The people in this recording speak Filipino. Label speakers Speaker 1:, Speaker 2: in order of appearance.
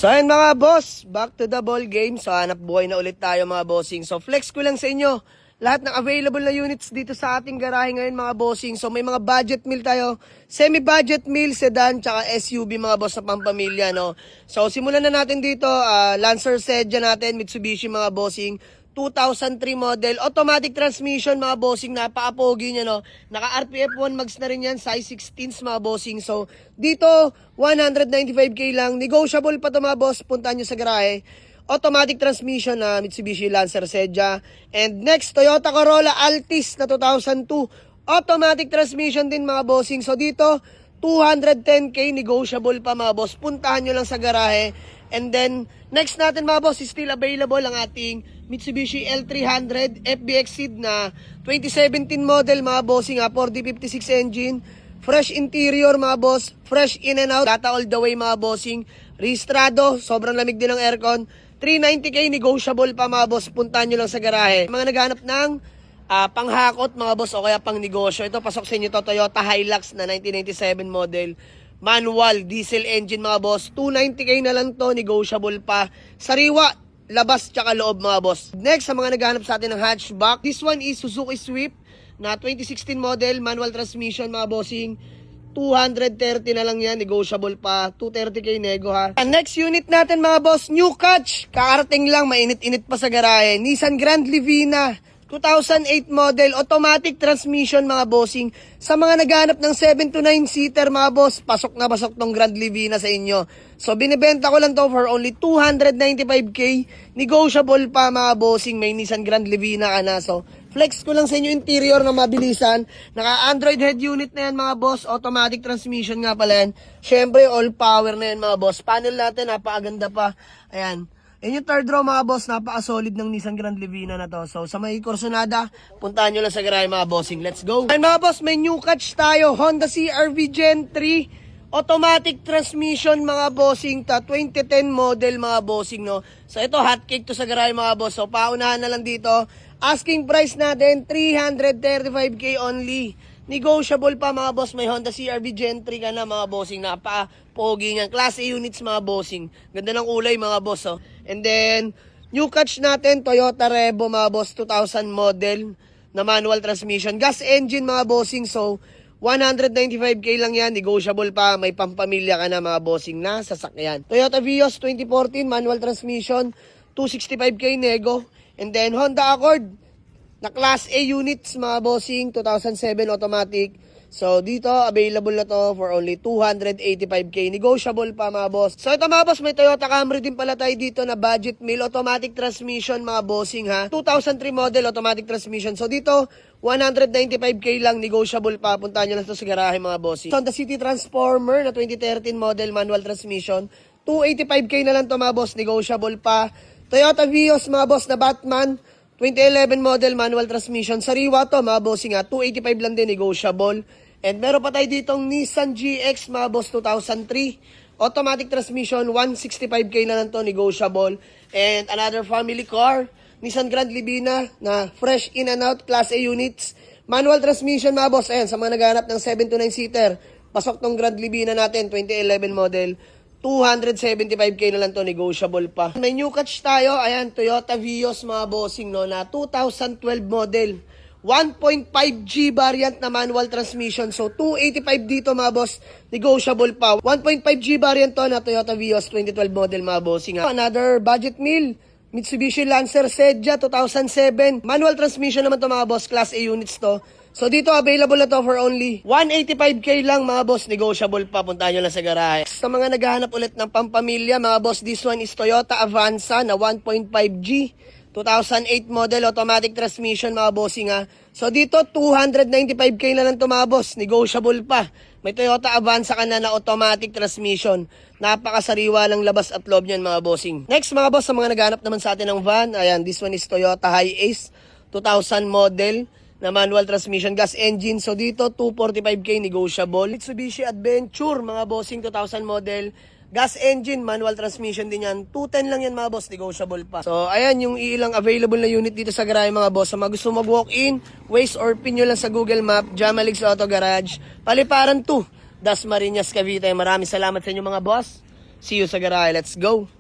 Speaker 1: So ayun mga boss, back to the ball game. So hanap buhay na ulit tayo mga bossing. So flex ko lang sa inyo lahat ng available na units dito sa ating garahe ngayon mga bossing. So may mga budget meal tayo, semi-budget meal, sedan, tsaka SUV mga boss na pampamilya, no? So simulan na natin dito, Lancer Sedan natin, Mitsubishi mga bossing. 2003 model, automatic transmission mga bossing, napaka-pogi niya, no? Naka-RPF 1 mags na rin yan, size 16s mga bossing. So, dito, 195k lang, negotiable pa to mga boss, puntahan nyo sa garahe. Automatic transmission na Mitsubishi Lancer Sedan. And next, Toyota Corolla Altis na 2002, automatic transmission din mga bossing. So, dito, 210k, negotiable pa mga boss, puntahan nyo lang sa garahe. And then, next natin mga boss, is still available ang ating Mitsubishi L300 FBX Seed na 2017 model mga bossing, 4D56 engine, fresh interior mga boss, fresh in and out, data all the way mga bossing, rehistrado, sobrang lamig din ng aircon, 390k, negotiable pa mga boss, puntahan nyo lang sa garahe. Mga naghanap ng panghakot mga boss o kaya pang negosyo, ito pasok sa inyo to, Toyota Hilux na 1997 model, manual, diesel engine mga boss, 290k na lang to, negotiable pa, sariwa, labas tsaka loob mga boss. Next, sa mga naghahanap sa atin ng hatchback, this one is Suzuki Swift na 2016 model, manual transmission mga bossing, 230 na lang yan, negotiable pa, 230k nego ha. And next unit natin mga boss, new catch, kakarating lang, mainit-init pa sa garahe, Nissan Grand Livina 2008 model, automatic transmission mga bossing. Sa mga naghanap ng 7 to 9 seater mga boss, pasok na pasok tong Grand Livina sa inyo. So binibenta ko lang to for only 295k, negotiable pa mga bossing, may Nissan Grand Livina ka na. So flex ko lang sa inyo interior na mabilisan, naka Android head unit na yan mga boss, automatic transmission nga pala yan. Syempre all power na yan mga boss, panel natin napakaganda pa, ayan. Yan yung third row mga boss, napaka-solid ng Nissan Grand Livina na to. So sa may Corsonada, puntahan nyo lang sa garahe mga bossing. Let's go! And mga boss, may new catch tayo. Honda CR-V Gen 3. Automatic transmission mga bossing. 2010 model mga bossing, no? So ito, hotcake to sa garahe mga boss. So paunahan na lang dito. Asking price natin, 335k only. Negotiable pa mga boss, may Honda CR-V Gen 3 ka na mga bossing, napaka-pogi niyan. Class A units mga bossing. Ganda ng kulay mga boss, oh. And then, new catch natin, Toyota Revo mga boss, 2000 model na manual transmission. Gas engine mga bossing, so 195k lang yan, negotiable pa, may pampamilya ka na mga bossing na sasakyan. Toyota Vios 2014, manual transmission, 265k nego. And then, Honda Accord, na Class A units mga bossing, 2007 automatic. So dito available na to for only 285k, negotiable pa mga boss. So ito mga boss, may Toyota Camry din pala tayo dito na budget meal, automatic transmission mga bossing ha. 2003 model, automatic transmission. So dito 195k lang, negotiable pa, puntahan nyo lang to sa garahe mga bossing. Honda City Transformer na 2013 model, manual transmission, 285k na lang to mga boss, negotiable pa. Toyota Vios mga boss na Batman 2011 model, manual transmission. Sariwa to mga bossing ha, 285 lang din, negotiable. And meron pa tayo ditong Nissan GX mga boss 2003. Automatic transmission, 165k na lang to, negotiable. And another family car, Nissan Grand Livina na fresh in and out, Class A units. Manual transmission mga boss, ayan, sa mga naghahanap ng 7 to 9 seater. Pasok tong Grand Livina natin, 2011 model. 275k na lang to, negotiable pa. May new catch tayo, ayan, Toyota Vios mga bossing, no, na 2012 model. 1.5G variant na manual transmission. So 285 dito mga boss, negotiable pa. 1.5G variant to na Toyota Vios 2012 model mga bossing. Another budget meal, Mitsubishi Lancer Sedan 2007. Manual transmission naman to mga boss, Class A units to. So dito available na to for only 185k lang mga boss, negotiable pa, puntahan nyo lang sa garahe. Sa mga naghahanap ulit ng pampamilya mga boss, this one is Toyota Avanza na 1.5G 2008 model, automatic transmission mga bossing ha. So dito 295k na lang to mga boss, negotiable pa. May Toyota Avanza ka na automatic transmission. Napakasariwa ng labas at loob niyan mga bossing. Next mga boss, sa mga naghanap naman sa atin ng van, ayan, this one is Toyota Hiace 2000 model na manual transmission, gas engine. So dito 245k, negotiable. Mitsubishi Adventure mga bossing 2000 model, gas engine, manual transmission din yan. 210 lang yan mga boss, negotiable pa. So ayan yung ilang available na unit dito sa garahe mga boss. So gusto mag-walk-in, Waze or pin nyo lang sa Google Map, Jamalix Auto Garage, Paliparan 2, Dasmariñas, Cavite. Maraming salamat sa inyo mga boss. See you sa garahe. Let's go!